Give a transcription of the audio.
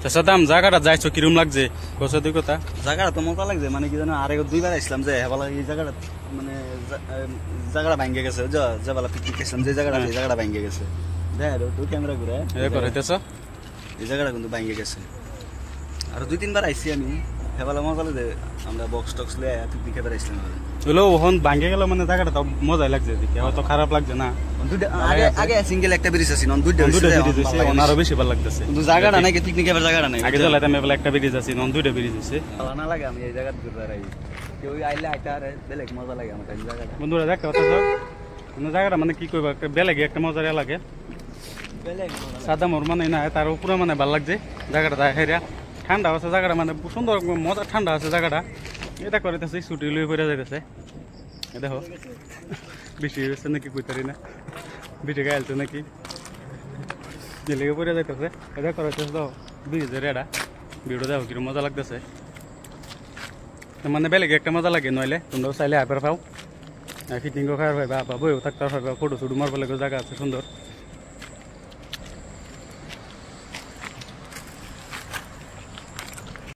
আচ্ছা দাম জায়গাটা যাইছো কিরম লাগছে বছর দুই কথা জায়গাটা তো মজা লাগছে মানে কি জানো আরে দুইবার আসলাম যে হেবালা এই জায়গাটা মানে জায়গাটা ভাঙ্গে গেছে যেবেলা পিকনিক গেছিলাম যে জায়গাটা ভাঙ্গে গেছে দেখ তো ক্যামেরা ঘুরে করাইতেছ এই জায়গাটা কিন্তু ভাঙ্গে গেছে আর 2-3 বার আইছি আমি হেবালা মজা লাগে আমরা বক্স টক্স লিয়ে পিকনিক খেতে আসলাম হলো ওখান ভাঙ্গে গেল মানে জায়গাটা তো মজাই লাগছে দেখে অত খারাপ লাগছে না আগে সিঙ্গেল একটা ব্রিজ আছে নন দুইটা ব্রিজ আছে আরো বেশি ভালো লাগতেছে কিন্তু জায়গাটা নাই পিকনিক খেতে জায়গাটা নাই আগে চলাইতাম এবেলা একটা ব্রিজ আছে নন দুইটা ব্রিজ আছে ভালো না লাগে আমি এই জায়গাটা ঘুরে রাই কেউ আইলে আইতা আরে বেলেগ মজা লাগে আমার এই জায়গাটা বন্ধুরা দেখ কত জায়গাটা মানে কি কইবা বেলেগ একটা মজা লাগে বেলেগ সাদা মোর মানে না তার পুরো মানে ভালো লাগছে জায়গাটা হেরিয়া ঠান্ডা আছে জায়গাটা মানে সুন্দর মজা ঠান্ডা আছে জায়গাটা এটা করিতেছে ছুটি লই পড়ে যাইতেছে দেখো বেশি হয়েছে নাকি কইতারি না বেশি গাইলছে নাকি লেগে পড়ে যাইতেছে এটা করাইতেছে তো ব্রিজের এটা ভিডিও দেখো কিরকম মজা লাগতেছে মানে বেলেগ একটা মজা লাগে নইলে তোমরাও চাইলে আইবার পাও ফিটিংও খাওয়ার পাইবা বা বইও থাকতে পারবা ফটো শুটু মারবার লাগে জায়গা আছে সুন্দর